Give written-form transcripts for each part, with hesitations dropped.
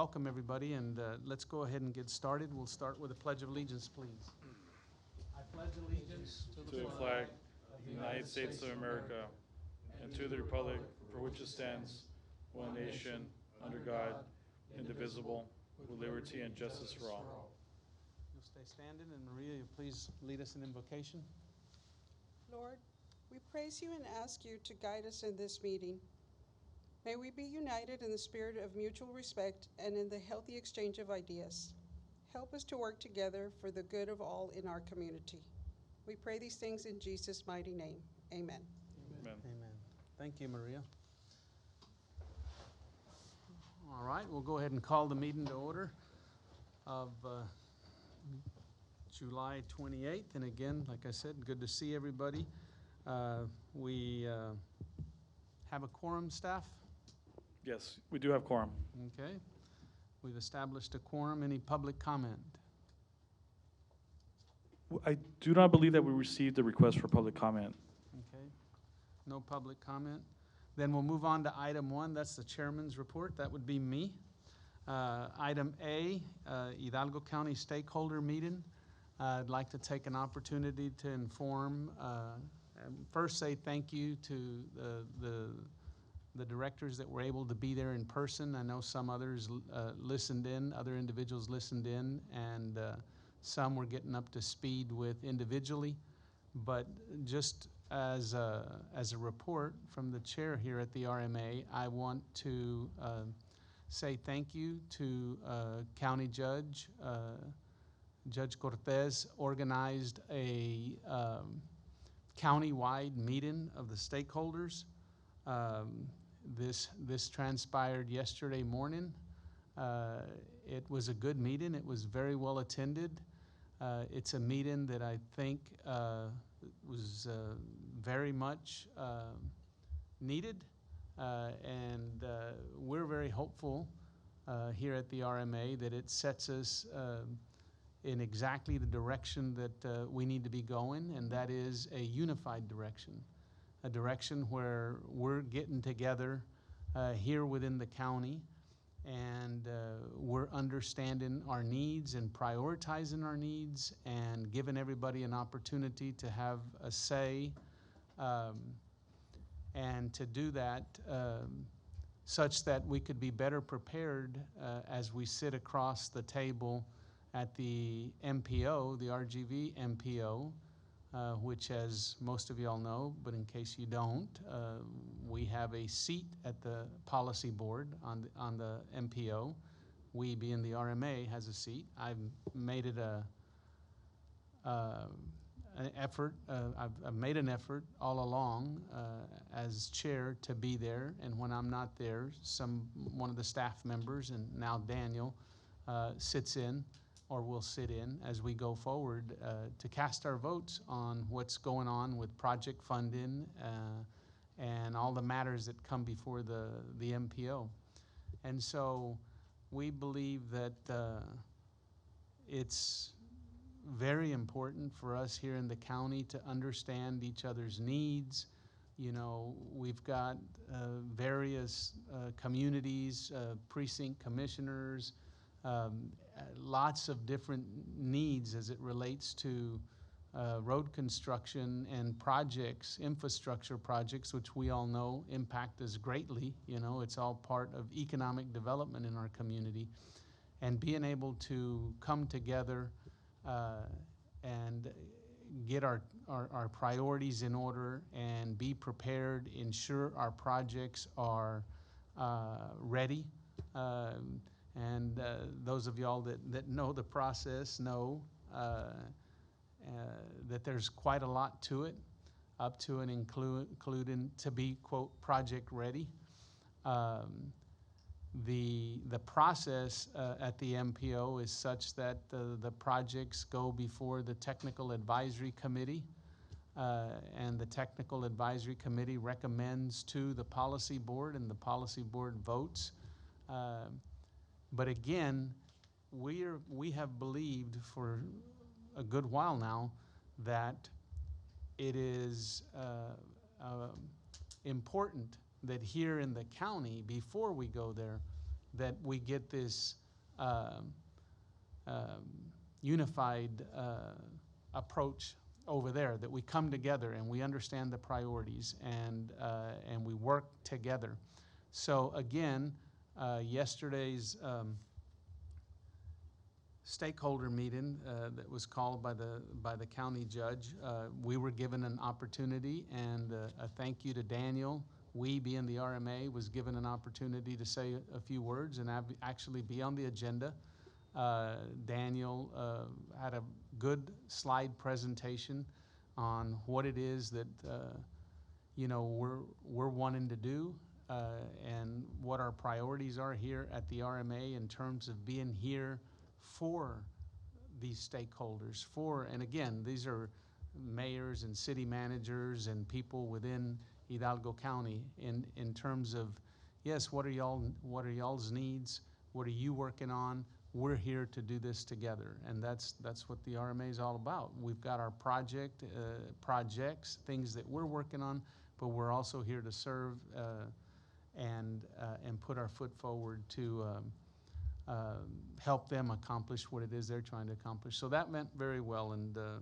welcome everybody, and let's go ahead and get started. We'll start with a Pledge of Allegiance, please. I pledge allegiance to the flag of the United States of America and to the republic for which it stands, one nation, under God, indivisible, with liberty and justice for all. You'll stay standing, and Maria, you please lead us in invocation. Lord, we praise you and ask you to guide us in this meeting. May we be united in the spirit of mutual respect and in the healthy exchange of ideas. Help us to work together for the good of all in our community. We pray these things in Jesus' mighty name. Amen. Amen. Amen. Thank you, Maria. All right, we'll go ahead and call the meeting to order of July 28th. And again, like I said, good to see everybody. We have a quorum, staff? Yes, we do have quorum. Okay. We've established a quorum. Any public comment? I do not believe that we received a request for public comment. Okay. No public comment. Then we'll move on to item 1. That's the chairman's report. That would be me. Item A, Hidalgo County Stakeholder Meeting. I'd like to take an opportunity to inform, and first say thank you to the directors that were able to be there in person. I know some others listened in, other individuals listened in, and some were getting up to speed with individually. But just as a report from the chair here at the RMA, I want to say thank you to County Judge. Judge Cortez organized a county-wide meeting of the stakeholders. This transpired yesterday morning. It was a good meeting. It was very well attended. It's a meeting that I think was very much needed, and we're very hopeful here at the RMA that it sets us in exactly the direction that we need to be going, and that is a unified direction. A direction where we're getting together here within the county, and we're understanding our needs and prioritizing our needs and giving everybody an opportunity to have a say, and to do that such that we could be better prepared as we sit across the table at the MPO, the RGV MPO, which, as most of y'all know, but in case you don't, we have a seat at the policy board on the MPO. We, being the RMA, has a seat. I've made it an effort. I've made an effort all along as chair to be there, and when I'm not there, one of the staff members, and now Daniel, sits in, or will sit in as we go forward to cast our votes on what's going on with project funding and all the matters that come before the MPO. And so we believe that it's very important for us here in the county to understand each other's needs. You know, we've got various communities, precinct commissioners, lots of different needs as it relates to road construction and projects, infrastructure projects, which we all know impact us greatly. You know, it's all part of economic development in our community. And being able to come together and get our priorities in order and be prepared, ensure our projects are ready. And those of y'all that know the process know that there's quite a lot to it, up to and including to be, quote, project ready. The process at the MPO is such that the projects go before the Technical Advisory Committee, and the Technical Advisory Committee recommends to the Policy Board, and the Policy Board votes. But again, we have believed for a good while now that it is important that here in the county, before we go there, that we get this unified approach over there, that we come together and we understand the priorities and we work together. So again, yesterday's stakeholder meeting that was called by the county judge, we were given an opportunity, and a thank you to Daniel. We, being the RMA, was given an opportunity to say a few words and actually be on the agenda. Daniel had a good slide presentation on what it is that we're wanting to do, and what our priorities are here at the RMA in terms of being here for these stakeholders. And again, these are mayors and city managers and people within Hidalgo County in terms of, yes, what are y'all's needs? What are you working on? We're here to do this together, and that's what the RMA is all about. We've got our projects, things that we're working on, but we're also here to serve and put our foot forward to help them accomplish what it is they're trying to accomplish. So that went very well, and I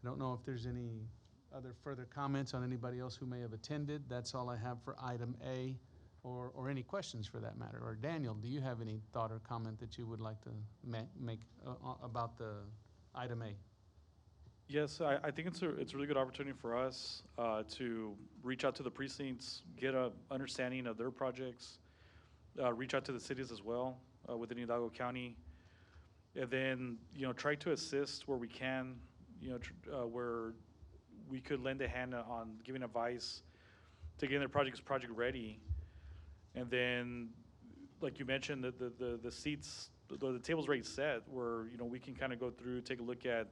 don't know if there's any other further comments on anybody else who may have attended. That's all I have for item A, or any questions for that matter. Or Daniel, do you have any thought or comment that you would like to make about the item A? Yes, I think it's a really good opportunity for us to reach out to the precincts, get a understanding of their projects, reach out to the cities as well within Hidalgo County, and then try to assist where we can, where we could lend a hand on giving advice to getting their project ready. And then, like you mentioned, the seats, the table's already set, where we can kind of go through, take a look at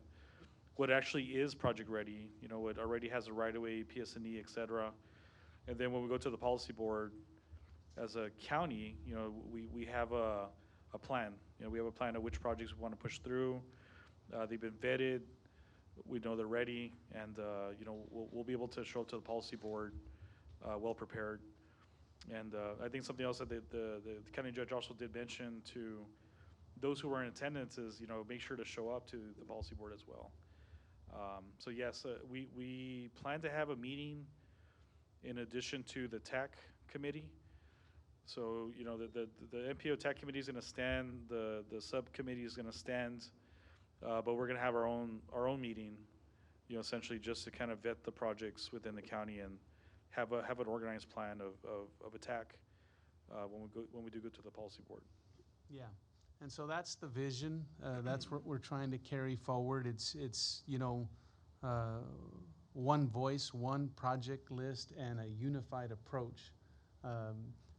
what actually is project ready. It already has a right-of-way, PS&E, et cetera. And then when we go to the policy board, as a county, we have a plan. We have a plan of which projects we want to push through. They've been vetted. We know they're ready, and we'll be able to show up to the policy board well prepared. And I think something else that the county judge also did mention to those who were in attendance is, make sure to show up to the policy board as well. So yes, we plan to have a meeting in addition to the TAC committee. So, the MPO TAC committee is going to stand, the subcommittee is going to stand, but we're going to have our own meeting, essentially just to kind of vet the projects within the county and have an organized plan of attack when we do go to the policy board. Yeah, and so that's the vision. That's what we're trying to carry forward. It's one voice, one project list, and a unified approach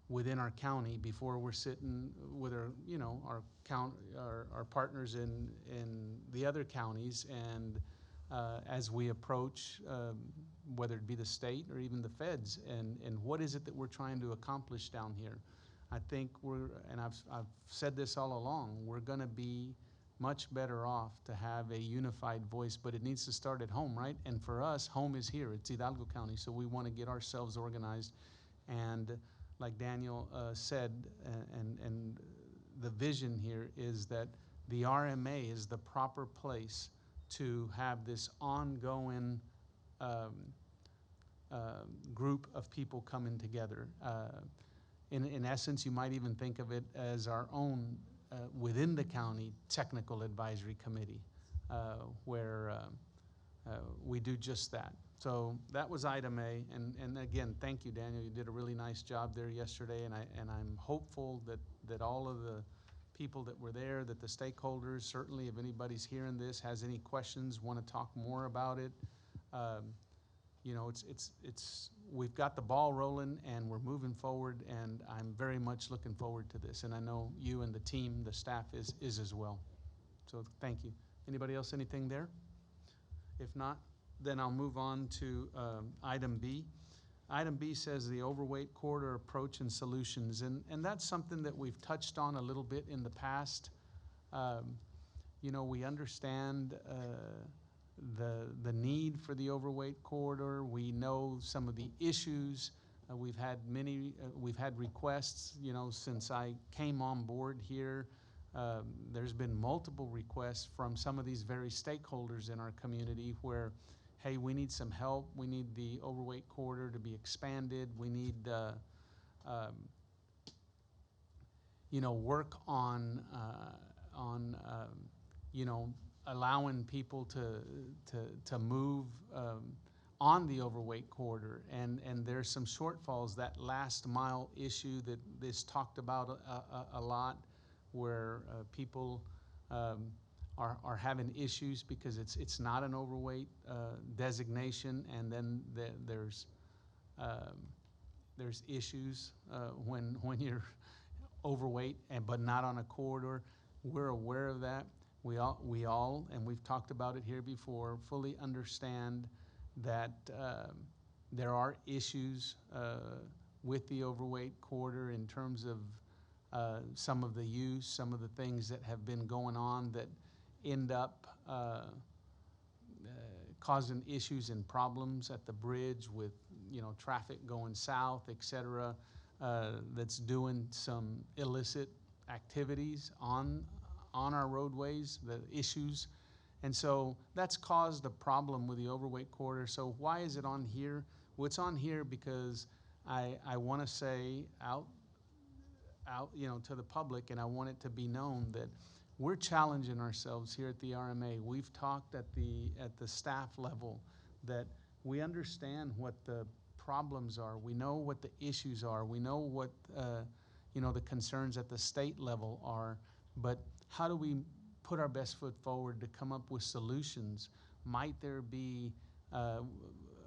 within our county before we're sitting with our partners in the other counties, and as we approach whether it be the state or even the feds, and what is it that we're trying to accomplish down here. I think I've said this all along, we're going to be much better off to have a unified voice, but it needs to start at home, right? And for us, home is here. It's Hidalgo County, so we want to get ourselves organized. And like Daniel said, and the vision here is that the RMA is the proper place to have this ongoing group of people coming together. In essence, you might even think of it as our own, within the county, technical advisory committee, where we do just that. So that was item A, and again, thank you, Daniel. You did a really nice job there yesterday, and I'm hopeful that all of the people that were there, that the stakeholders, certainly if anybody's hearing this, has any questions, want to talk more about it, we've got the ball rolling and we're moving forward, and I'm very much looking forward to this. And I know you and the team, the staff is as well. So thank you. Anybody else, anything there? If not, then I'll move on to item B. Item B says the overweight corridor approach and solutions, and that's something that we've touched on a little bit in the past. We understand the need for the overweight corridor. We know some of the issues we've had requests, you know, since I came on board here. There's been multiple requests from some of these very stakeholders in our community where, hey, we need some help. We need the overweight corridor to be expanded. We need, you know, work on, you know, allowing people to move on the overweight corridor. And there's some shortfalls. That last mile issue that is talked about a lot, where people are having issues because it's not an overweight designation, and then there's issues when you're overweight but not on a corridor. We're aware of that. We all, and we've talked about it here before, fully understand that there are issues with the overweight corridor in terms of some of the use, some of the things that have been going on that end up causing issues and problems at the bridge with, you know, traffic going south, et cetera, that's doing some illicit activities on our roadways, the issues. And so that's caused a problem with the overweight corridor. So why is it on here? Well, it's on here because I want to say out, you know, to the public, and I want it to be known that we're challenging ourselves here at the RMA. We've talked at the staff level that we understand what the problems are. We know what the issues are. We know what you know, the concerns at the state level are. But how do we put our best foot forward to come up with solutions? Might there be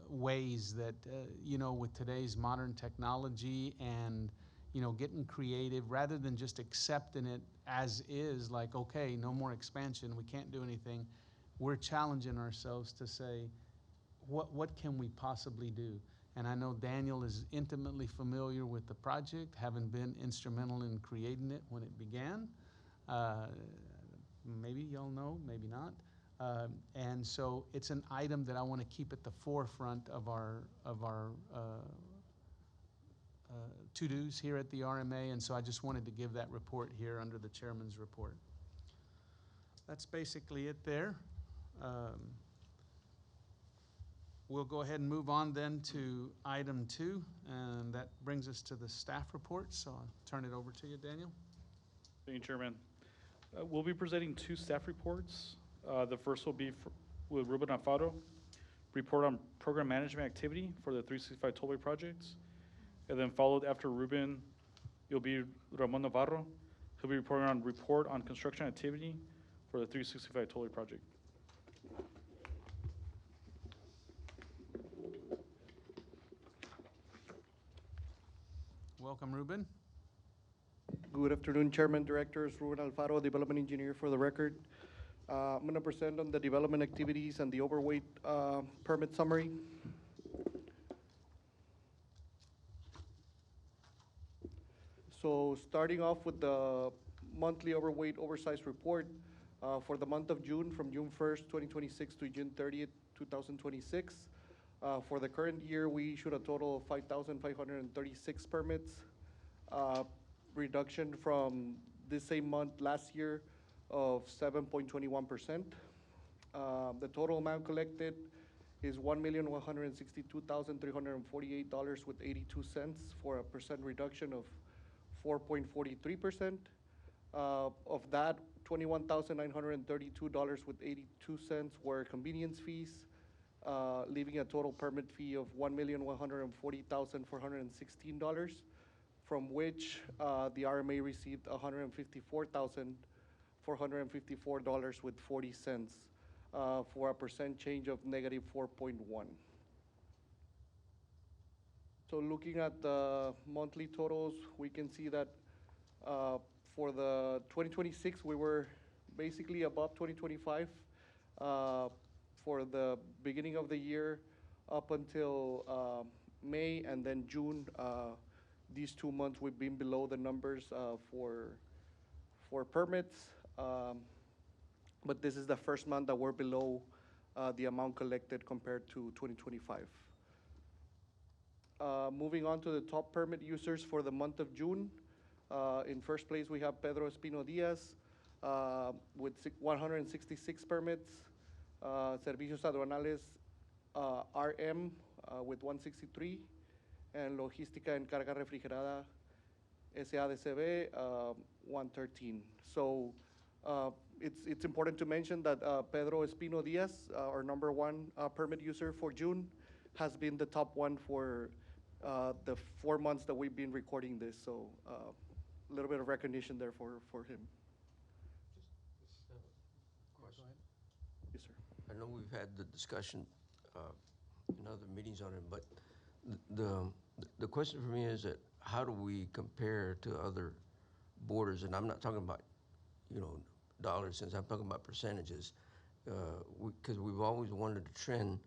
ways that you know, with today's modern technology and, you know, getting creative rather than just accepting it as is, like, okay, no more expansion, we can't do anything. We're challenging ourselves to say, what can we possibly do? And I know Daniel is intimately familiar with the project, having been instrumental in creating it when it began. Maybe y'all know, maybe not. And so it's an item that I want to keep at the forefront of our to-dos here at the RMA, and so I just wanted to give that report here under the chairman's report. That's basically it there. We'll go ahead and move on then to item 2, and that brings us to the staff report. So I'll turn it over to you, Daniel. Thank you, Chairman. We'll be presenting 2 staff reports. The first will be with Ruben Alfaro, report on program management activity for the 365 Tollway projects. And then followed after Ruben, it'll be Ramon Navarro. He'll be reporting on report on construction activity for the 365 Tollway project. Welcome, Ruben. Good afternoon, Chairman, Directors. Ruben Alfaro, Development Engineer for the record. I'm going to present on the development activities and the overweight permit summary. So starting off with the monthly overweight oversize report for the month of June, from June 1st, 2026 to June 30th, 2026. For the current year, we issued a total of 5,536 permits, reduction from this same month last year of 7.21%. The total amount collected is $1,162,348 with 82 cents, for a percent reduction of 4.43%. Of that, $21,932 with 82 cents were convenience fees, leaving a total permit fee of $1,140,416, from which the RMA received $154,454 with 40 cents, for a percent change of negative 4.1. So looking at the monthly totals, we can see that for the 2026, we were basically above 2025. For the beginning of the year up until May and then June, these 2 months we've been below the numbers for permits. But this is the first month that we're below the amount collected compared to 2025. Moving on to the top permit users for the month of June. In first place, we have Pedro Espino Diaz with 166 permits. Servicios Aduanales RM with 163. And Logística en Carga Refrigerada SADCB 113. So it's important to mention that Pedro Espino Diaz, our number one permit user for June, has been the top one for the 4 months that we've been recording this. So a little bit of recognition there for him. Question. Yes, sir. I know we've had the discussion in other meetings on it, but the question for me is that how do we compare to other borders? And I'm not talking about, dollars, since I'm talking about percentages, because we've always wanted to trend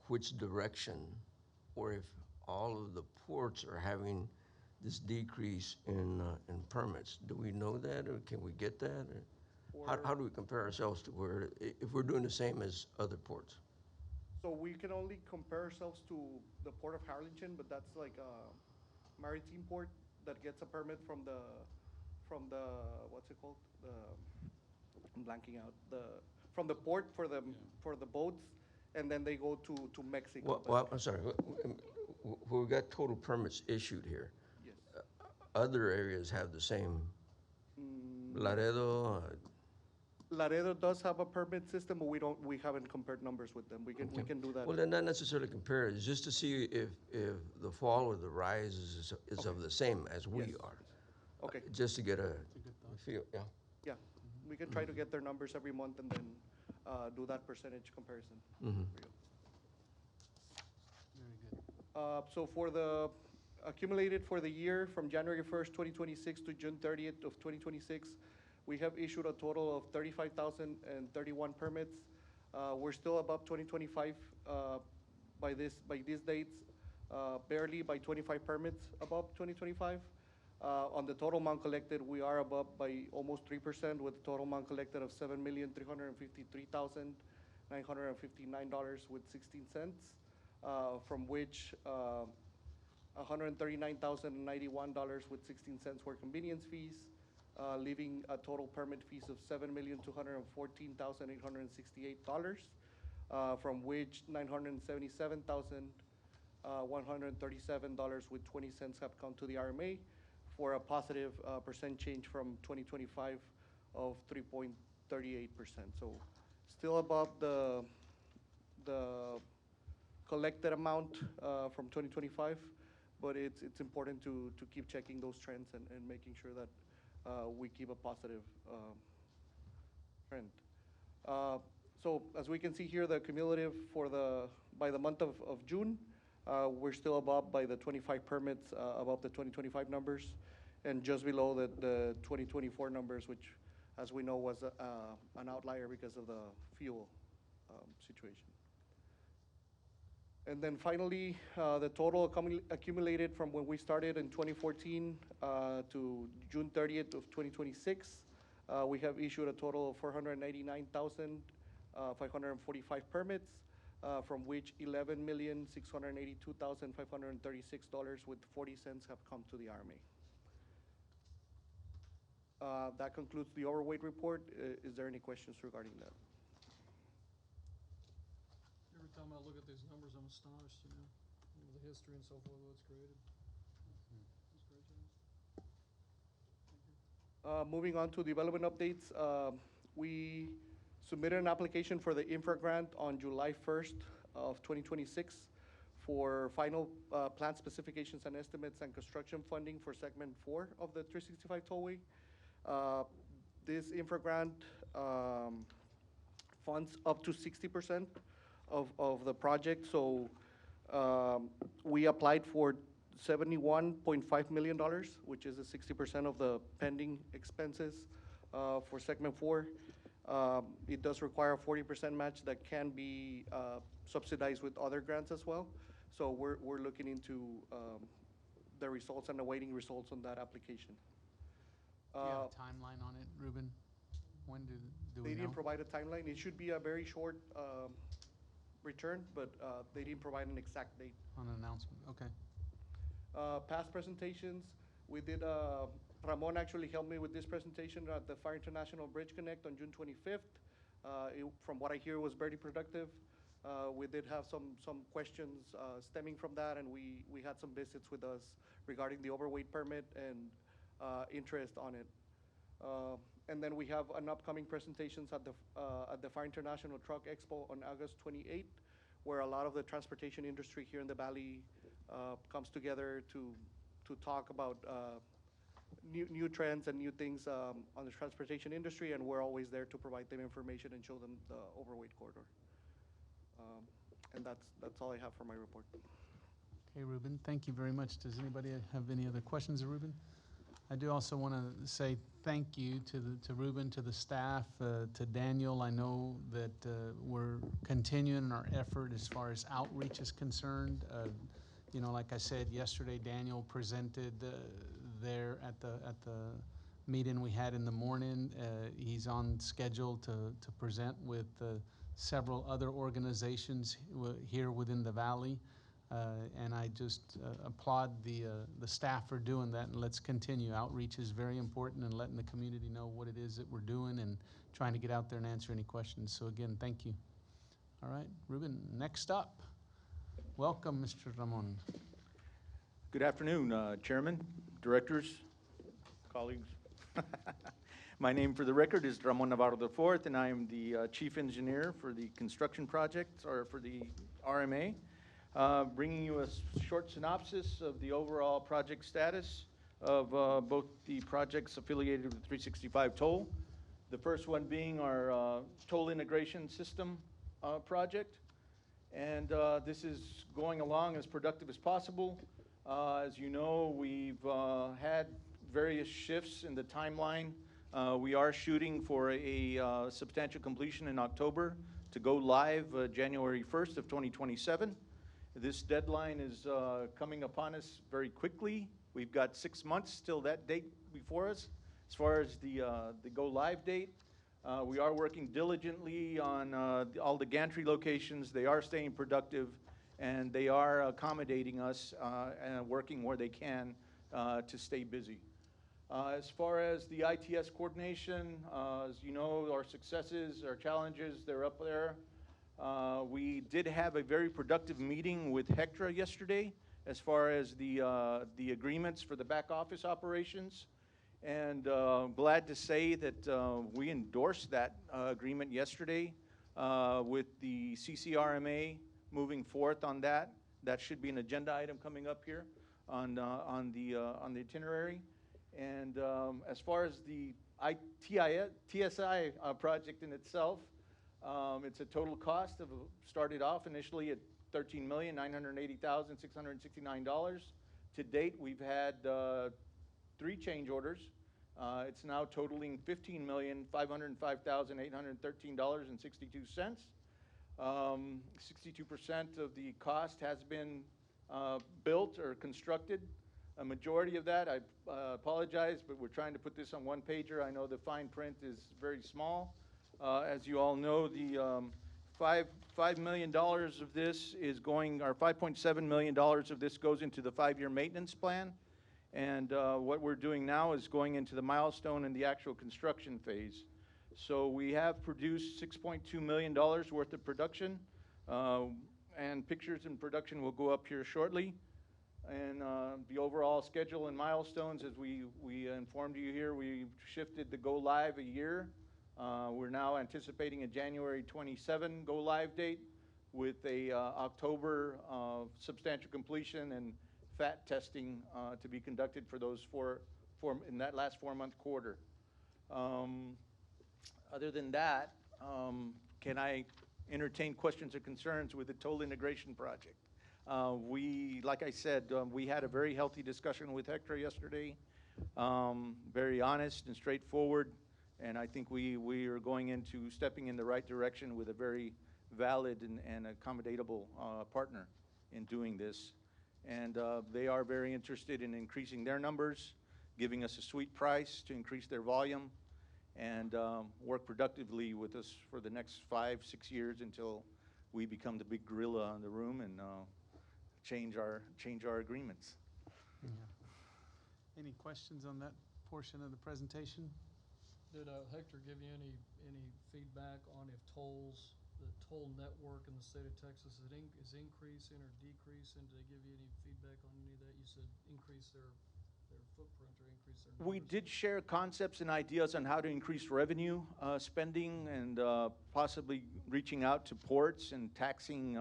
which direction, or if all of the ports are having this decrease in permits. Do we know that, or can we get that? Or how do we compare ourselves to where, if we're doing the same as other ports? So we can only compare ourselves to the Port of Harlingen, but that's like a maritime port that gets a permit from the what's it called? I'm blanking out. From the port for the boats, and then they go to Mexico. Well, I'm sorry, we got total permits issued here. Yes. Other areas have the same, Laredo, Laredo does have a permit system, but we haven't compared numbers with them. We can do that. well, then not necessarily compare it, it's just to see if the fall or the rise is of the same as we Yes. are. Okay. Just to get a feel, yeah. Yeah, we can try to get their numbers every month and then do that percentage comparison. Mhm. for you. Very good. So for the accumulated for the year from January 1st, 2026 to June 30th of 2026, we have issued a total of 35,031 permits. We're still above 2025 by these dates, barely by 25 permits above 2025. On the total amount collected, we are above by almost 3% with a total amount collected of $7,353,959.16, from which $139,091.16 were convenience fees, leaving a total permit fees of $7,214,868, from which $977,137 with 20 cents have come to the RMA, for a positive percent change from 2025 of 3.38%. So still above the collected amount from 2025, but it's important to keep checking those trends and making sure that we keep a positive trend. So as we can see here, the cumulative by the month of June, we're still above by the 25 permits, above the 2025 numbers, and just below the 2024 numbers, which, as we know, was an outlier because of the fuel situation. And then finally, the total accumulated from when we started in 2014 to June 30th of 2026, we have issued a total of 499,545 permits, from which $11,682,536 with 40 cents have come to the RMA. That concludes the overweight report. Is there any questions regarding that? Every time I look at these numbers, I'm astonished, the history and so forth that's created. That's great, James. Moving on to development updates, we submitted an application for the infra grant on July 1st of 2026 for final plant specifications and estimates and construction funding for segment 4 of the 365 tollway. This infra grant funds up to 60% of the project. So we applied for $71.5 million, which is 60% of the pending expenses for segment 4. It does require a 40% match that can be subsidized with other grants as well. So we're looking into the results and awaiting results on that application. Do you have a timeline on it, Ruben? When do we know? They didn't provide a timeline. It should be a very short return, but they didn't provide an exact date. On an announcement, okay. past presentations. We did, Ramon actually helped me with this presentation at the Fire International Bridge Connect on June 25th. From what I hear, was very productive. We did have some questions stemming from that, and we had some visits with us regarding the overweight permit and interest on it. And then we have an upcoming presentations at the Fire International Truck Expo on August 28th, where a lot of the transportation industry here in the Valley comes together to talk about new trends and new things on the transportation industry, and we're always there to provide them information and show them the overweight corridor. And that's all I have for my report. Okay, Ruben, thank you very much. Does anybody have any other questions of Ruben? I do also want to say thank you to Ruben, to the staff, to Daniel. I know that we're continuing our effort as far as outreach is concerned. You know, like I said yesterday, Daniel presented there at the meeting we had in the morning. He's on schedule to present with several other organizations here within the Valley. And I just applaud the staff for doing that, and let's continue. Outreach is very important, and letting the community know what it is that we're doing and trying to get out there and answer any questions. So again, thank you. All right, Ruben, next up. Welcome, Mr. Ramon. Good afternoon, Chairman, directors, colleagues. My name, for the record, is Ramon Navarro IV, and I am the Chief Engineer for the construction project, or for the RMA. Bringing you a short synopsis of the overall project status of both the projects affiliated with 365 Toll. The first one being our toll integration system project. And this is going along as productive as possible. As you know, we've had various shifts in the timeline. We are shooting for a substantial completion in October to go live January 1st of 2027. This deadline is coming upon us very quickly. We've got 6 months till that date before us. As far as the go live date, we are working diligently on all the gantry locations. They are staying productive, and they are accommodating us and working where they can to stay busy. As far as the ITS coordination, as you know, our successes, our challenges, they're up there. We did have a very productive meeting with HCRMA yesterday as far as the agreements for the back office operations. And glad to say that we endorsed that agreement yesterday with the HCRMA moving forth on that. That should be an agenda item coming up here on the itinerary. And as far as the TSI project in itself, it's a total cost of, started off initially at $13,980,669. To date, we've had 3 change orders. It's now totaling $15,505,813.62. 62% of the cost has been built or constructed. A majority of that, I apologize, but we're trying to put this on one pager. I know the fine print is very small. As you all know, the $5 million of this is going, or $5.7 million of this goes into the 5-year maintenance plan. And what we're doing now is going into the milestone and the actual construction phase. So we have produced $6.2 million worth of production, and pictures in production will go up here shortly. And the overall schedule and milestones, as we informed you here, we shifted the go live a year. We're now anticipating a January 27 go live date with a October substantial completion and FAT testing to be conducted for those in that last 4-month quarter. Other than that, can I entertain questions or concerns with the toll integration project? Like I said, we had a very healthy discussion with HCRMA yesterday, very honest and straightforward, and I think we are stepping in the right direction with a very valid and accommodatable partner in doing this. And they are very interested in increasing their numbers, giving us a sweet price to increase their volume, and work productively with us for the next 5-6 years until we become the big gorilla in the room and change our agreements. Yeah. Any questions on that portion of the presentation? Did Hector give you any feedback on if tolls, the toll network in the state of Texas is increasing or decreasing? Did they give you any feedback on any of that? You said increase their footprint or increase their numbers? We did share concepts and ideas on how to increase revenue spending and possibly reaching out to ports and taxing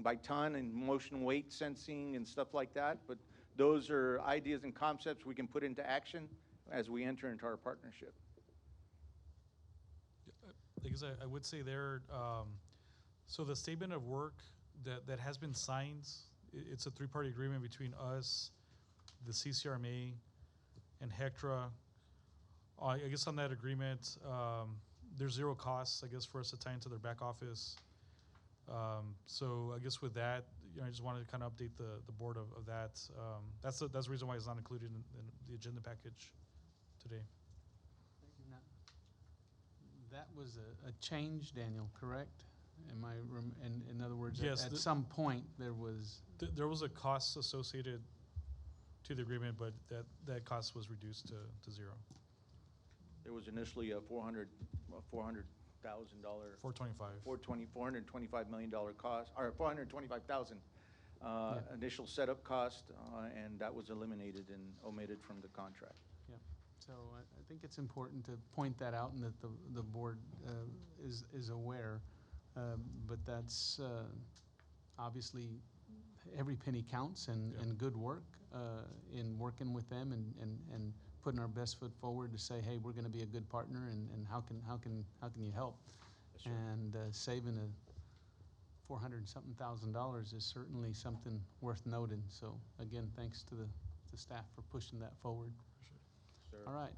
by ton and motion weight sensing and stuff like that. But those are ideas and concepts we can put into action as we enter into our partnership. I guess I would say there, so the statement of work that has been signed, it's a three-party agreement between us, the CCRMA, and HECTRA. I guess on that agreement, there's zero costs, I guess, for us to tie into their back office. So I guess with that, I just wanted to kind of update the board of that. That's the reason why it's not included in the agenda package today. Now, that was a change, Daniel, correct? Am I, in other words, Yes, at some point there was... There was a cost associated to the agreement, but that cost was reduced to zero. There was initially a $400,000, $425 million cost, or $425,000 initial setup cost, and that was eliminated and omitted from the contract. Yeah. So I think it's important to point that out and that the board is aware. But that's obviously every penny counts and good work in working with them and putting our best foot forward to say, hey, we're going to be a good partner and how can you help? Yes, sir. And saving a $400-something thousand is certainly something worth noting. So again, thanks to the staff for pushing that forward. Sir. All right.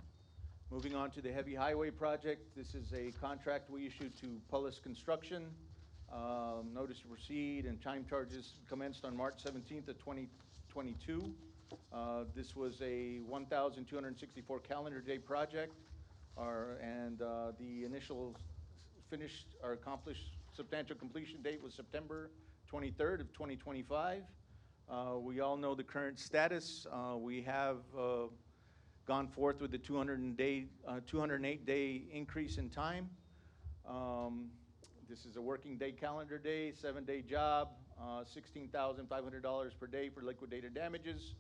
Moving on to the heavy highway project, this is a contract we issued to Pullis Construction. Notice to proceed and time charges commenced on March 17th of 2022. This was a 1,264 calendar day project, and the initial finished or accomplished substantial completion date was September 23rd of 2025. We all know the current status. We have gone forth with the 208-day increase in time. This is a working day calendar day, 7-day job, $16,500 per day for liquidated damages.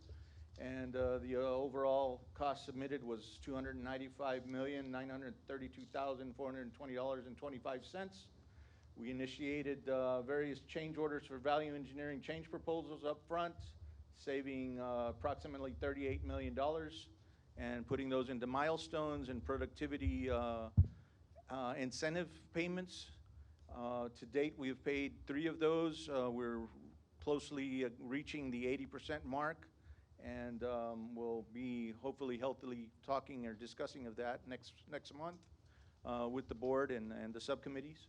And the overall cost submitted was $295,932,420.25. We initiated various change orders for value engineering change proposals up front, saving approximately $38 million. And putting those into milestones and productivity incentive payments. To date, we have paid 3 of those. We're closely reaching the 80% mark, and we'll be hopefully healthily talking or discussing of that next month with the board and the subcommittees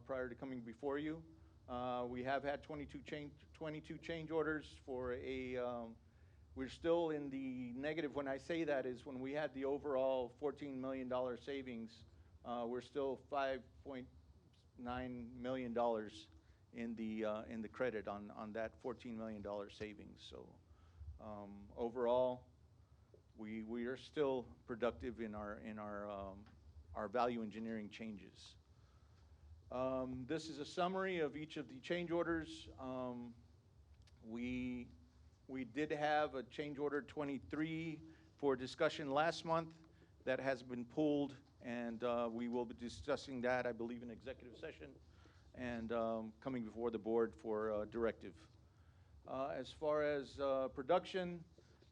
prior to coming before you. We have had 22 change orders for a we're still in the negative. When I say that is when we had the overall $14 million savings, we're still $5.9 million in the credit on that $14 million savings. So overall, we are still productive in our value engineering changes. This is a summary of each of the change orders. We did have a change order 23 for discussion last month that has been pulled, and we will be discussing that, I believe, in executive session and coming before the board for directive. As far as production,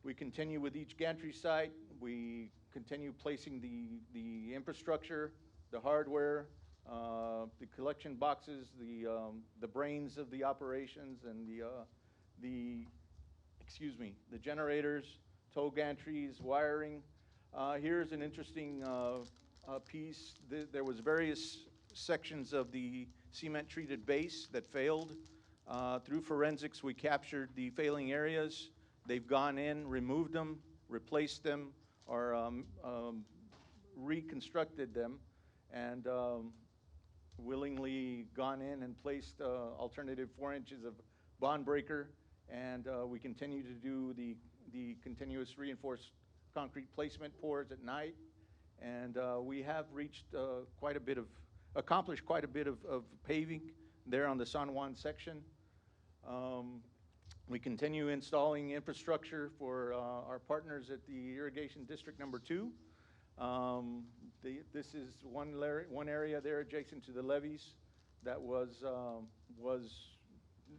we continue with each gantry site. We continue placing the infrastructure, the hardware, the collection boxes, the brains of the operations, and the generators, tow gantries, wiring. Here's an interesting piece. There was various sections of the cement-treated base that failed. Through forensics, we captured the failing areas. They've gone in, removed them, replaced them, or reconstructed them, and willingly gone in and placed alternative 4 inches of bond breaker. And we continue to do the the continuous reinforced concrete placement pours at night. And we have reached accomplished quite a bit of paving there on the San Juan section. We continue installing infrastructure for our partners at the Irrigation District Number 2. This is one area there adjacent to the levees that was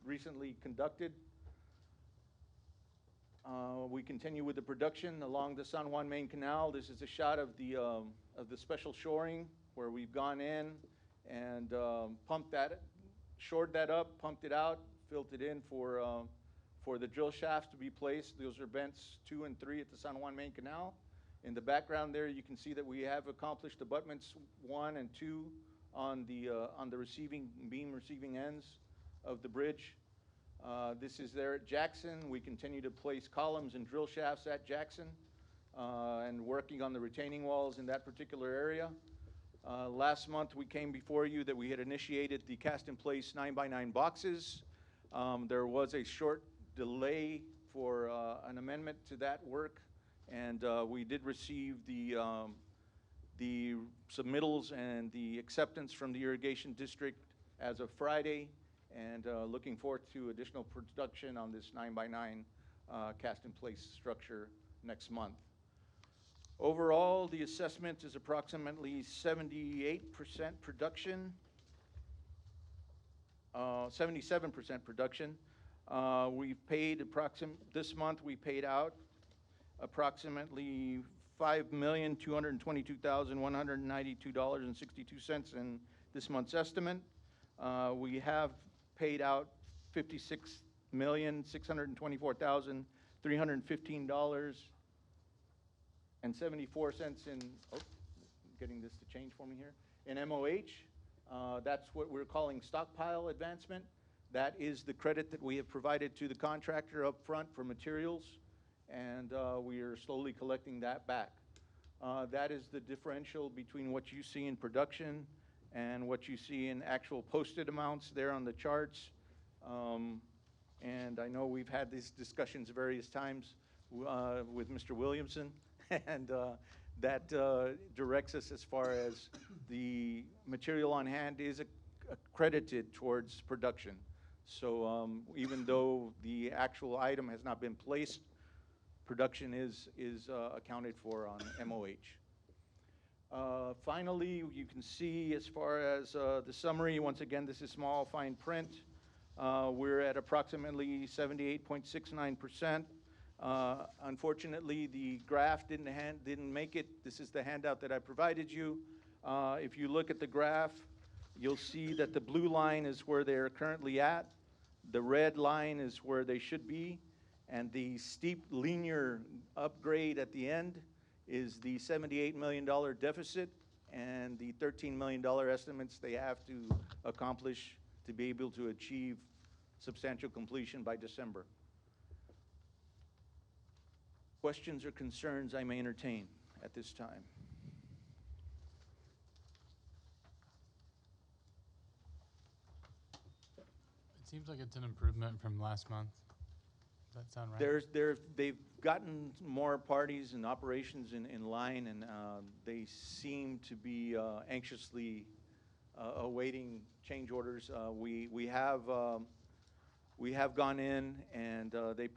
recently conducted. We continue with the production along the San Juan Main Canal. This is a shot of the special shoring where we've gone in and shored that up, pumped it out, filled it in for the drill shafts to be placed. Those are vents 2 and 3 at the San Juan Main Canal. In the background there, you can see that we have accomplished abutments 1 and 2 on the receiving ends of the bridge. This is there at Jackson. We continue to place columns and drill shafts at Jackson and working on the retaining walls in that particular area. Last month, we came before you that we had initiated the cast-in-place 9x9 boxes. There was a short delay for an amendment to that work, and we did receive the submittals and the acceptance from the Irrigation District as of Friday, and looking forward to additional production on this 9x9 cast-in-place structure next month. Overall, the assessment is approximately 78% production, 77% production. We've paid this month we paid out approximately $5,222,192.62 in this month's estimate. We have paid out $56,624,315.74 in, getting this to change for me here, in MOH. That's what we're calling stockpile advancement. That is the credit that we have provided to the contractor up front for materials, and we are slowly collecting that back. That is the differential between what you see in production and what you see in actual posted amounts there on the charts. And I know we've had these discussions various times with Mr. Williamson, and that directs us as far as the material on hand is accredited towards production. So even though the actual item has not been placed, production is accounted for on MOH. Finally, you can see as far as the summary, once again, this is small, fine print. We're at approximately 78.69%. Unfortunately, the graph didn't make it. This is the handout that I provided you. If you look at the graph, you'll see that the blue line is where they're currently at. The red line is where they should be. And the steep linear upgrade at the end is the $78 million deficit and the $13 million estimates they have to accomplish to be able to achieve substantial completion by December. Questions or concerns I may entertain at this time? It seems like it's an improvement from last month. Does that sound right? They've gotten more parties and operations in line, and they seem to be anxiously awaiting change orders. We have gone in and they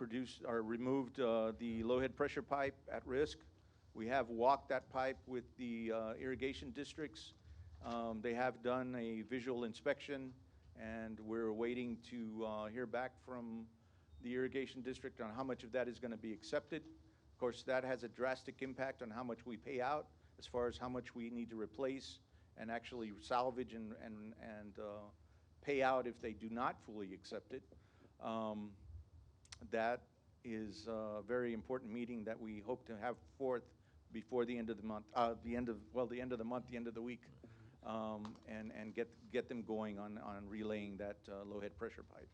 removed the low head pressure pipe at risk. We have walked that pipe with the irrigation districts. They have done a visual inspection, and we're waiting to hear back from the irrigation district on how much of that is going to be accepted. Of course, that has a drastic impact on how much we pay out as far as how much we need to replace and actually salvage and pay out if they do not fully accept it. That is a very important meeting that we hope to have forth before the end of the month, the end of the week, and get them going on relaying that low head pressure pipe.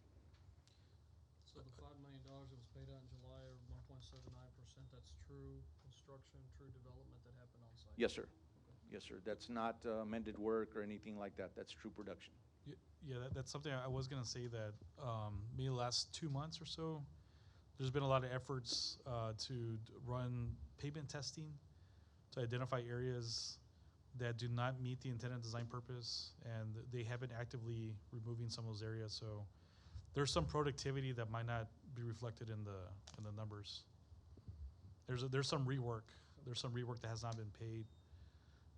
So the $5 million that was paid out in July, or 1.79%, that's true construction, true development that happened on site? Yes, sir. Okay. Yes, sir. That's not amended work or anything like that. That's true production. Yeah, that's something I was gonna say that maybe the last 2 months or so, there's been a lot of efforts to run pavement testing to identify areas that do not meet the intended design purpose, and they have been actively removing some of those areas. So there's some productivity that might not be reflected in the numbers. There's some rework. There's some rework that has not been paid.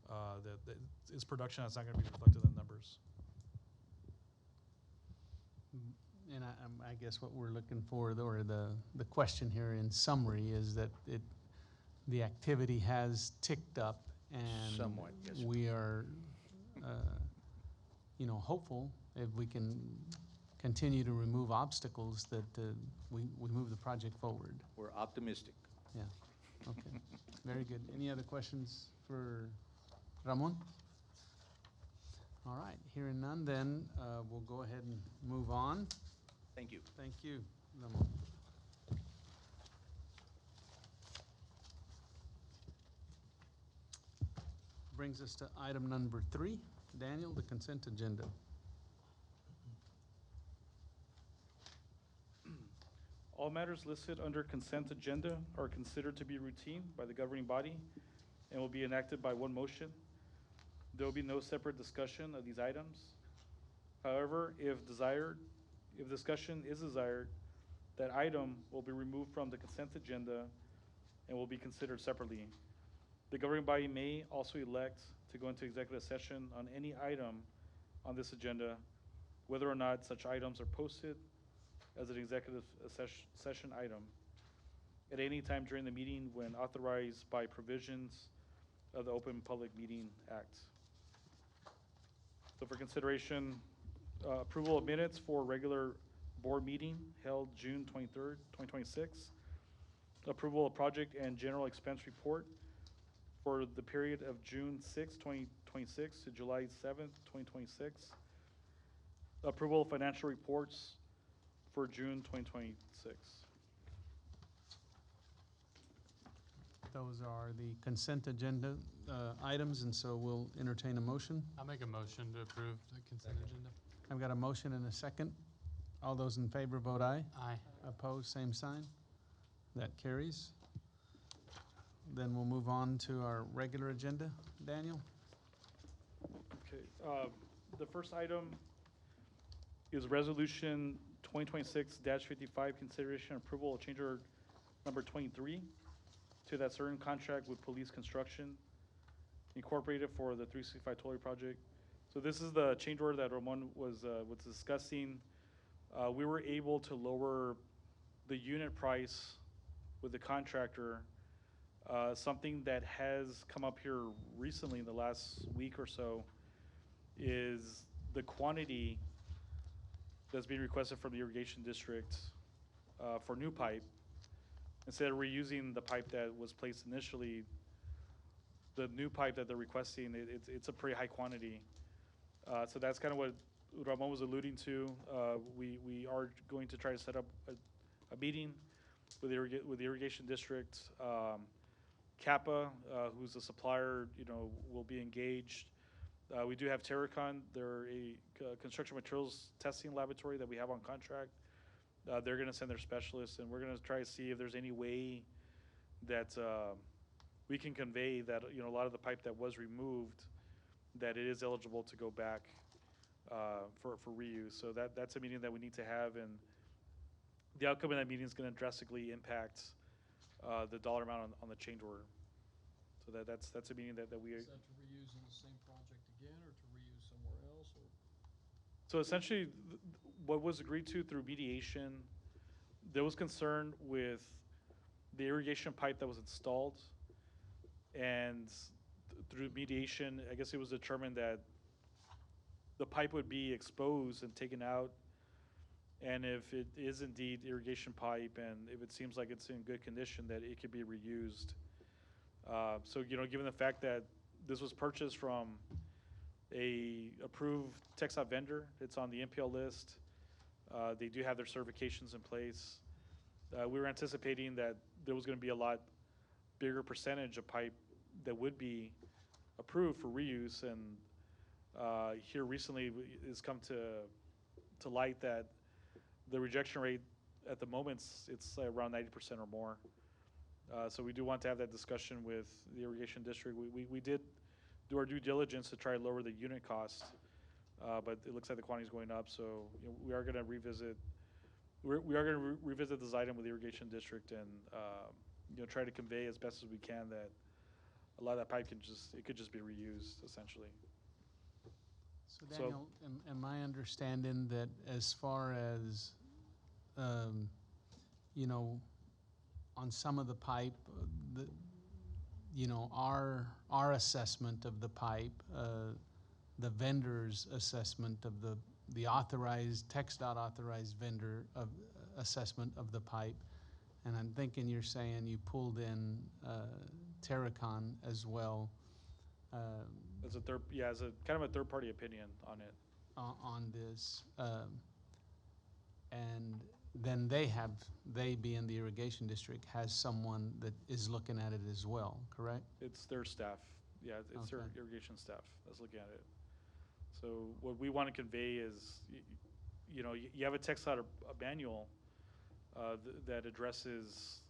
That its production that's not going to be reflected in the numbers. And I guess what we're looking for, or the question here in summary, is that the activity has ticked up, and Somewhat, yes, sir. we are, hopeful if we can continue to remove obstacles that we move the project forward. We're optimistic. Yeah. Okay. Very good. Any other questions for Ramon? All right. Hearing none, then we'll go ahead and move on. Thank you. Thank you, Ramon. Brings us to item number 3. Daniel, the consent agenda. All matters listed under consent agenda are considered to be routine by the governing body and will be enacted by one motion. There will be no separate discussion of these items. However, if discussion is desired, that item will be removed from the consent agenda and will be considered separately. The governing body may also elect to go into executive session on any item on this agenda, whether or not such items are posted as an executive session item at any time during the meeting when authorized by provisions of the Open Public Meeting Act. So for consideration, approval of minutes for regular board meeting held June 23rd, 2026. Approval of project and general expense report for the period of June 6th, 2026 to July 7th, 2026. Approval of financial reports for June 2026. Those are the consent agenda items, and so we'll entertain a motion. I'll make a motion to approve the consent agenda. I've got a motion and a second. All those in favor vote aye. Aye. Opposed, same sign. That carries. Then we'll move on to our regular agenda. Daniel? Okay, the first item is resolution 2026-55, consideration approval of change order number 23 to that certain contract with Police Construction Incorporated for the 365 Tollway project. So this is the change order that Ramon was discussing. We were able to lower the unit price with the contractor. Something that has come up here recently in the last week or so is the quantity that's being requested from the irrigation district for new pipe. Instead of reusing the pipe that was placed initially, the new pipe that they're requesting, it's a pretty high quantity. So that's kind of what Ramon was alluding to. We are going to try to set up a meeting with the irrigation district. Kappa, who's the supplier, will be engaged. We do have Terracon. They're a construction materials testing laboratory that we have on contract. They're going to send their specialists, and we're going to try to see if there's any way that we can convey that a lot of the pipe that was removed, that it is eligible to go back for reuse. So that's a meeting that we need to have, and the outcome of that meeting is going to drastically impact the dollar amount on the change order. So that's a meeting that we. Is that to reuse in the same project again, or to reuse somewhere else, or? So essentially, what was agreed to through mediation, there was concern with the irrigation pipe that was installed, and through mediation, I guess it was determined that the pipe would be exposed and taken out, and if it is indeed irrigation pipe, and if it seems like it's in good condition, that it could be reused. So given the fact that this was purchased from a approved TxDOT vendor, it's on the NPL list. They do have their certifications in place. We were anticipating that there was going to be a lot bigger percentage of pipe that would be approved for reuse, and here recently it's come to light that the rejection rate at the moment, it's around 90% or more. So we do want to have that discussion with the irrigation district. We did do our due diligence to try to lower the unit cost, but it looks like the quantity is going up. So we are going to revisit. We are going to revisit this item with the irrigation district and try to convey as best as we can that a lot of that pipe could just be reused essentially. So Daniel, am I understanding that as far as, on some of the pipe, our assessment of the pipe, the vendor's assessment of the authorized, TxDOT authorized vendor of assessment of the pipe, and I'm thinking you're saying you pulled in Terracon as well. As a kind of a third-party opinion on it. On this, and then they being the irrigation district, has someone that is looking at it as well, correct? It's their staff. Yeah, it's their Okay. irrigation staff that's looking at it. So what we want to convey is, you have a TxDOT manual that addresses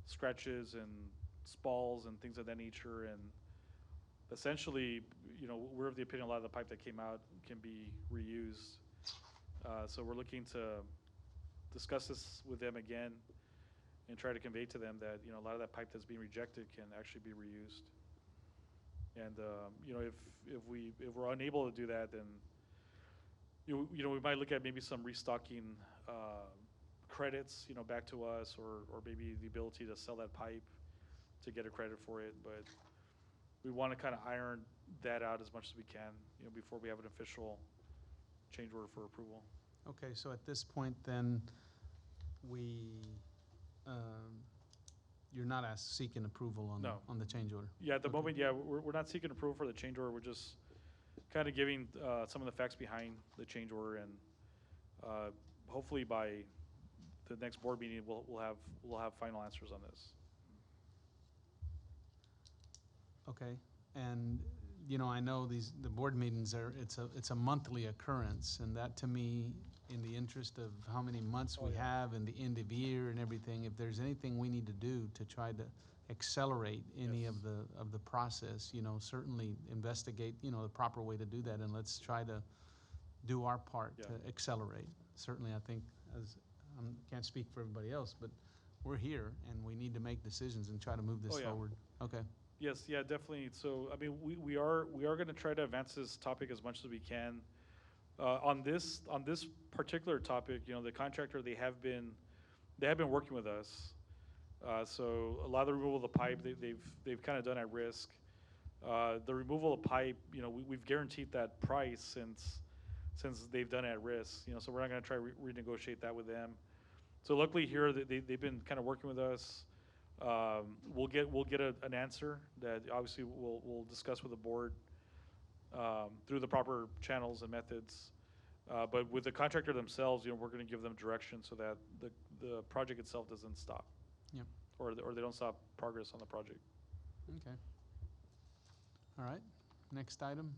scratches and spalls and things of that nature, and essentially, we're of the opinion a lot of the pipe that came out can be reused. So we're looking to discuss this with them again and try to convey to them that, a lot of that pipe that's being rejected can actually be reused. And, if we're unable to do that, then, we might look at maybe some restocking credits, back to us, or maybe the ability to sell that pipe to get a credit for it. But we want to kind of iron that out as much as we can, before we have an official change order for approval. Okay, so at this point then, you're not seeking approval on, No. on the change order? Yeah, at the Okay. moment, we're not seeking approval for the change order. We're just kind of giving some of the facts behind the change order, and hopefully by the next board meeting, we'll have final answers on this. Okay, and, I know the board meetings it's a monthly occurrence, and that to me, in the interest of how many months we have and the end of year and everything, if there's anything we need to do to try to accelerate any Yes. of the process, certainly investigate, the proper way to do that, and let's try to do our part Yeah. to accelerate. Certainly, I think, can't speak for everybody else, but we're here, and we need to make decisions and try to move this Oh, yeah. forward. Okay. Yes, yeah, definitely. So, I mean, we are going to try to advance this topic as much as we can. On this particular topic, the contractor, they have been working with us. So a lot of the removal of the pipe, they've kind of done at risk. The removal of pipe, we've guaranteed that price since they've done it at risk. So we're not going to try to renegotiate that with them. So luckily here, they've been kind of working with us. We'll get an answer that obviously we'll discuss with the board through the proper channels and methods. But with the contractor themselves, we're going to give them direction so that the project itself doesn't stop. Yep. Or they don't stop progress on the project. Okay. All right, next item.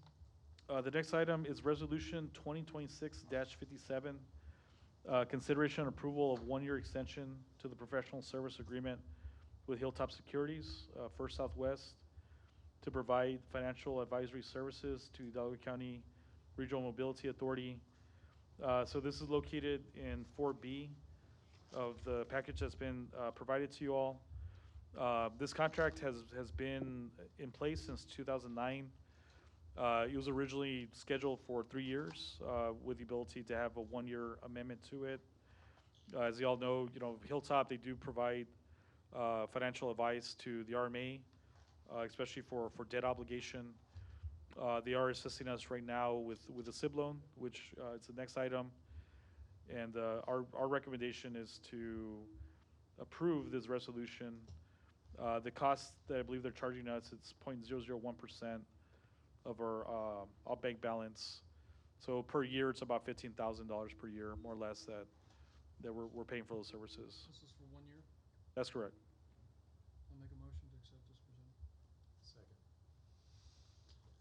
The next item is Resolution 2026-57. Consideration and approval of one-year extension to the professional service agreement with Hilltop Securities, First Southwest, to provide financial advisory services to Hidalgo County Regional Mobility Authority. So this is located in 4B of the package that's been provided to you all. This contract has been in place since 2009. It was originally scheduled for 3 years with the ability to have a one-year amendment to it. As you all know, Hilltop, they do provide financial advice to the RMA, especially for debt obligation. They are assisting us right now with the SIB loan, which it's the next item. And our recommendation is to approve this resolution. The cost that I believe they're charging us, it's 0.001% of our all bank balance. So per year, it's about $15,000 per year, more or less, that we're paying for those services. This is for 1 year? That's correct. I'll make a motion to accept as presented. Second.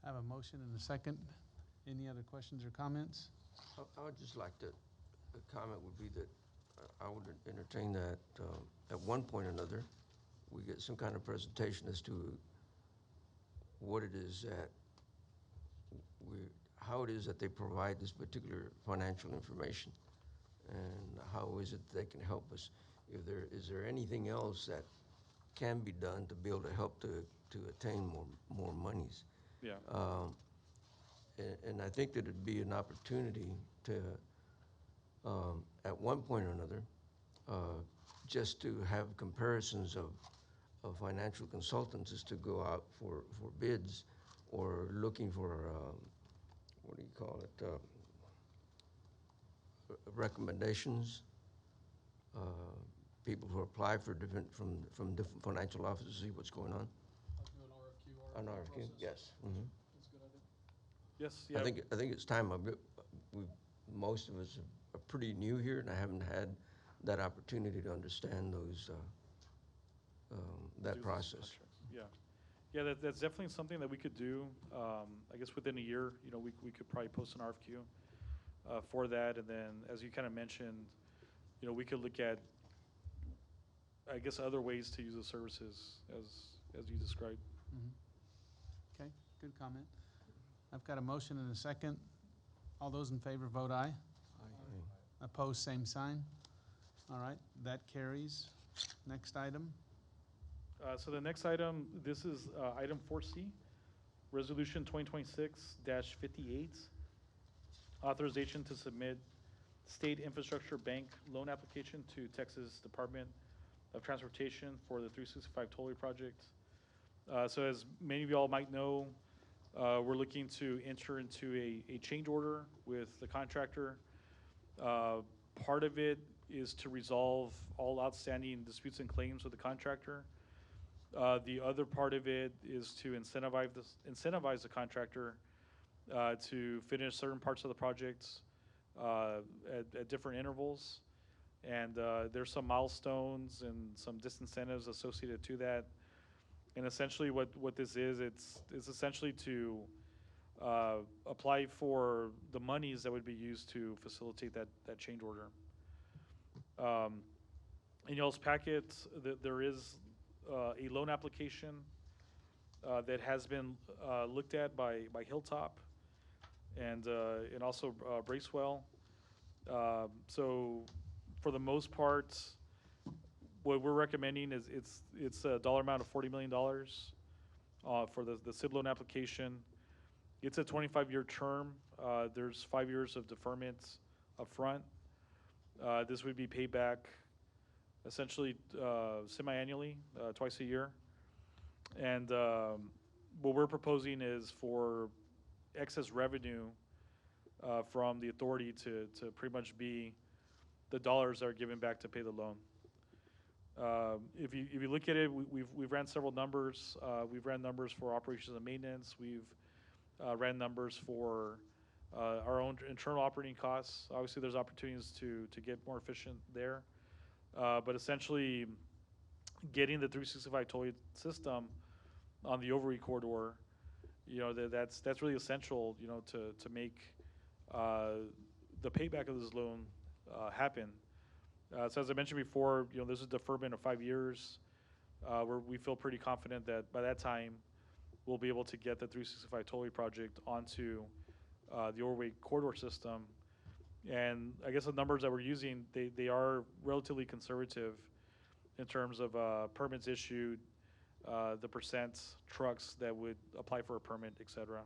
I have a motion and a second. Any other questions or comments? I would just like to, the comment would be that I would entertain that at one point or another, we get some kind of presentation as to what it is that we, how it is that they provide this particular financial information, and how is it they can help us. Is there anything else that can be done to be able to help to attain more monies? Yeah. And I think that it'd be an opportunity to, at one point or another, just to have comparisons of financial consultants is to go out for bids or looking for, what do you call it, recommendations. People who apply for different, from different financial offices, see what's going on. Like do an An RFQ, process. yes. Mhm. That's a good idea. Yes, yeah. I think it's time. Most of us are pretty new here, and I haven't had that opportunity to understand those, that do those process. contracts. Yeah. Yeah, that's definitely something that we could do. I guess within a year, we could probably post an RFQ for that. And then, as you kind of mentioned, we could look at, I guess, other ways to use the services as you described. Okay, good comment. I've got a motion and a second. All those in favor vote aye. Opposed, same sign. All right, that carries. Next item. So the next item, this is item 4C, Resolution 2026-58, authorization to submit State Infrastructure Bank loan application to Texas Department of Transportation for the 365 Tollway project. So as many of y'all might know, we're looking to enter into a change order with the contractor. Part of it is to resolve all outstanding disputes and claims with the contractor. The other part of it is to incentivize the contractor to finish certain parts of the projects at different intervals. And there's some milestones and some disincentives associated to that. And essentially what this is, it's essentially to apply for the monies that would be used to facilitate that change order. In y'all's packet, there is a loan application that has been looked at by Hilltop and also Bracewell. So for the most part, what we're recommending is it's a dollar amount of $40 million for the SIB loan application. It's a 25-year term. There's 5 years of deferment up front. This would be paid back essentially semi-annually, twice a year. And what we're proposing is for excess revenue from the authority to pretty much be the dollars that are given back to pay the loan. If you look at it, we've ran several numbers. We've ran numbers for operations and maintenance. We've ran numbers for our own internal operating costs. Obviously, there's opportunities to get more efficient there. But essentially, getting the 365 tollway system on the Overy corridor, that's really essential, to make the payback of this loan happen. So as I mentioned before, there's a deferment of 5 years. Where we feel pretty confident that by that time, we'll be able to get the 365 tollway project onto the Overy corridor system. And I guess the numbers that we're using, they are relatively conservative in terms of permits issued, the percent trucks that would apply for a permit, et cetera.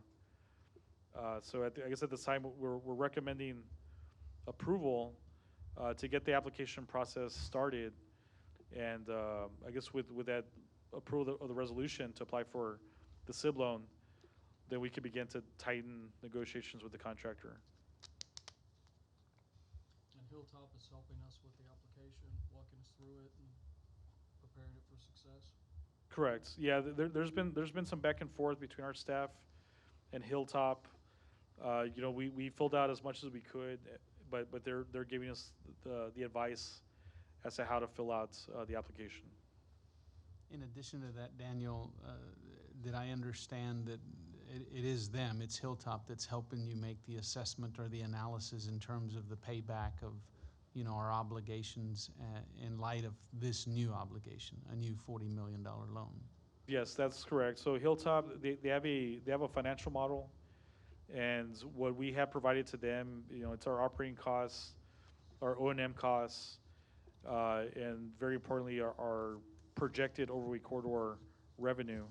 So I guess at this time, we're recommending approval to get the application process started. And I guess with that approval of the resolution to apply for the SIB loan, then we can begin to tighten negotiations with the contractor. And Hilltop is helping us with the application, walking us through it and preparing it for success. Correct. Yeah, there's been some back and forth between our staff and Hilltop. We filled out as much as we could, but they're giving us the advice as to how to fill out the application. In addition to that, Daniel, did I understand that it is them, it's Hilltop that's helping you make the assessment or the analysis in terms of the payback our obligations in light of this new obligation, a new $40 million loan. Yes, that's correct. So Hilltop, they have a financial model, and what we have provided to them, it's our operating costs, our O&M costs, and very importantly, our projected overweight corridor revenue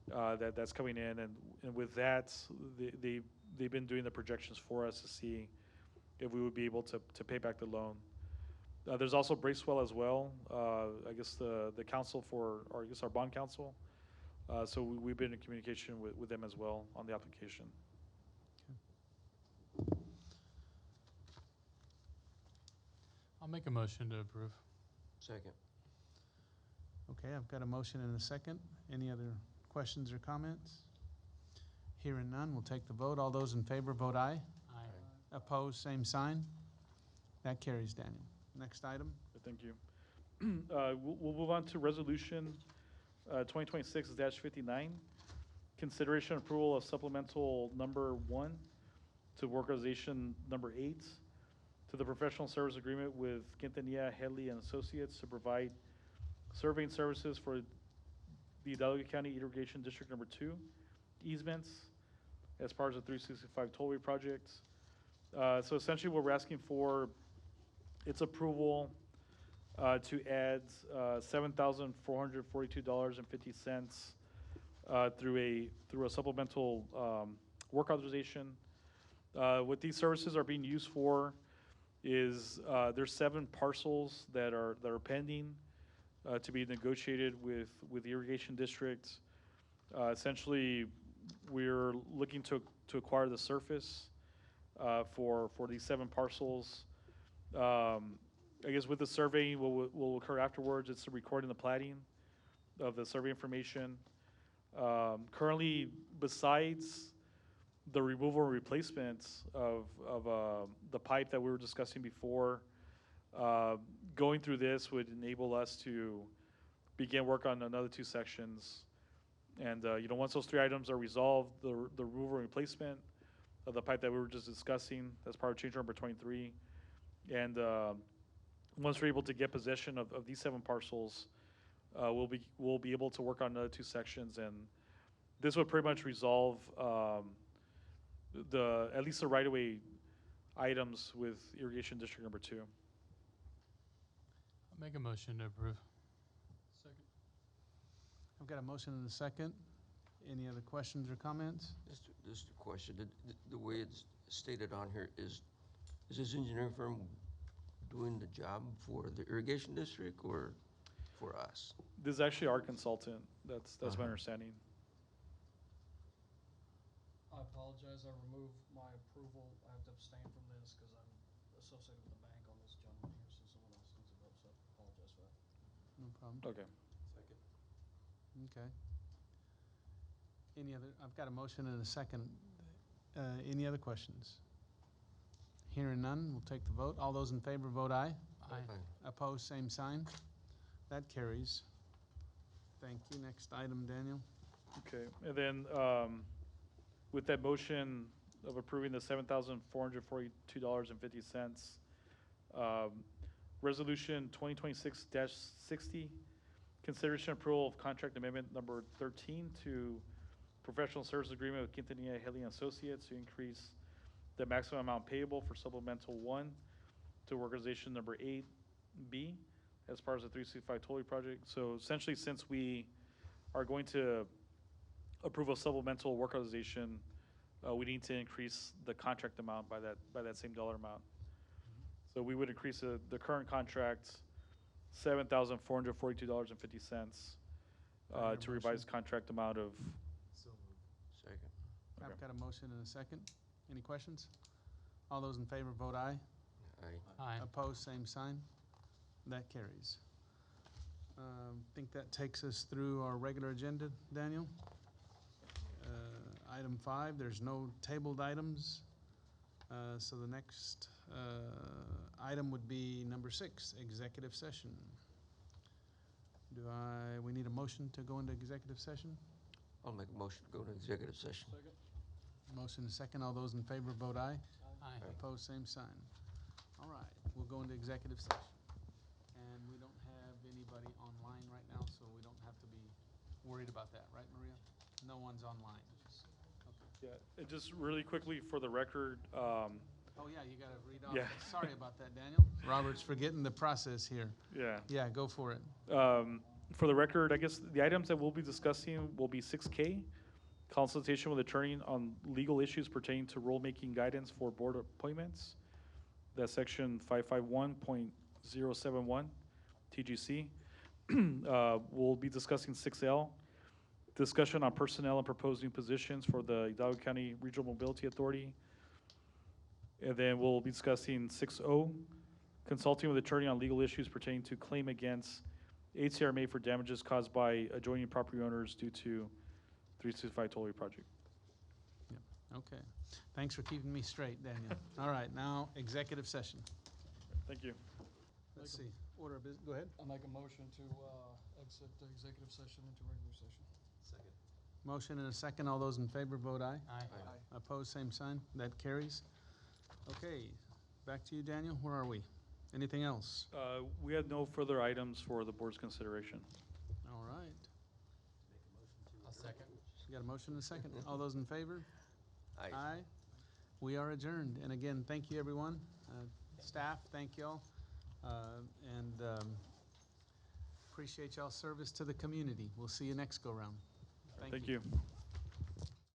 that's coming in, and with that, they've been doing the projections for us to see if we would be able to pay back the loan. There's also Bracewell as well. I guess the council or I guess our bond council. So we've been in communication with them as well on the application. I'll make a motion to approve. Second. Okay, I've got a motion and a second. Any other questions or comments? Hearing none, we'll take the vote. All those in favor vote aye. Aye. Opposed, same sign. That carries, Daniel. Next item. Thank you. We'll move on to resolution 2026-59. Consideration and approval of supplemental number 1 to work authorization number 8 to the professional service agreement with Quintanilla, Headley and Associates to provide surveying services for the Hidalgo County Irrigation District number 2 easements as part of the 365 tollway project. So essentially what we're asking for, it's approval to add $7,442.50 through a supplemental work authorization. What these services are being used for is there's 7 parcels that are pending to be negotiated with the irrigation district. Essentially, we're looking to acquire the surface for these 7 parcels. I guess with the surveying, what will occur afterwards, it's the recording, the platting of the survey information. Currently, besides the removal and replacement of the pipe that we were discussing before, going through this would enable us to begin work on another 2 sections. And once those 3 items are resolved, the removal and replacement of the pipe that we were just discussing, that's part of change order number 23. And once we're able to get possession of these 7 parcels, we'll be able to work on another 2 sections, and this would pretty much resolve at least the right-of-way items with irrigation district number 2. I'll make a motion to approve. Second. I've got a motion and a second. Any other questions or comments? Just a question. The way it's stated on here is this engineering firm doing the job for the irrigation district or for us? This is actually our consultant. That's my understanding. I apologize, I removed my approval. I have to abstain from this because I'm associated with the bank on this gentleman here, so someone else needs to vote, so I apologize for that. No problem. Okay. Okay. I've got a motion and a second. Any other questions? Hearing none, we'll take the vote. All those in favor vote aye. Aye. Opposed, same sign. That carries. Thank you. Next item, Daniel. Okay, and then with that motion of approving the $7,442.50, resolution 2026-60, consideration approval of contract amendment number 13 to professional service agreement with Quintanilla, Headley and Associates to increase the maximum amount payable for supplemental 1 to organization number 8B as part of the 365 tollway project. So essentially, since we are going to approve a supplemental work authorization, we need to increase the contract amount by that same dollar amount. So we would increase the current contract $7,442.50 to revise contract amount of. Second. Okay. I've got a motion and a second. Any questions? All those in favor vote aye. Aye. Aye. Opposed, same sign. That carries. I think that takes us through our regular agenda, Daniel. Item 5, there's no tabled items. So the next item would be number 6, executive session. We need a motion to go into executive session? I'll make a motion to go to executive session. Second. Motion and second. All those in favor vote aye. Aye. Aye. Opposed, same sign. All right. we'll go into executive session. And we don't have anybody online right now, so we don't have to be worried about that, right, Maria? No one's online. Okay. Yeah, and just really quickly for the record, Oh, yeah, you gotta read off. Yeah. Sorry about that, Daniel. Robert's forgetting the process here. yeah. Yeah, go for it. For the record, I guess the items that we'll be discussing will be 6K, consultation with attorney on legal issues pertaining to rulemaking guidance for board appointments. That's section 551.071 TGC. We'll be discussing 6L, discussion on personnel and proposed new positions for the Hidalgo County Regional Mobility Authority. And then we'll be discussing 6O, consulting with attorney on legal issues pertaining to claim against HCRMA for damages caused by adjoining property owners due to 365 Tollway project. Okay. Thanks for keeping me straight, Daniel. All right, now, executive session. Thank you. Let's see. Order of business, go ahead. I make a motion to exit the executive session into regular session. Second. Motion and a second. All those in favor vote aye. Aye. Opposed, same sign. That carries. Okay, back to you, Daniel. Where are we? Anything else? We have no further items for the board's consideration. All right. I'll second. We got a motion and a second. All those in favor? Aye. We are adjourned. And again, thank you, everyone. Staff, thank y'all. And appreciate y'all's service to the community. We'll see you next go-round. Thank you.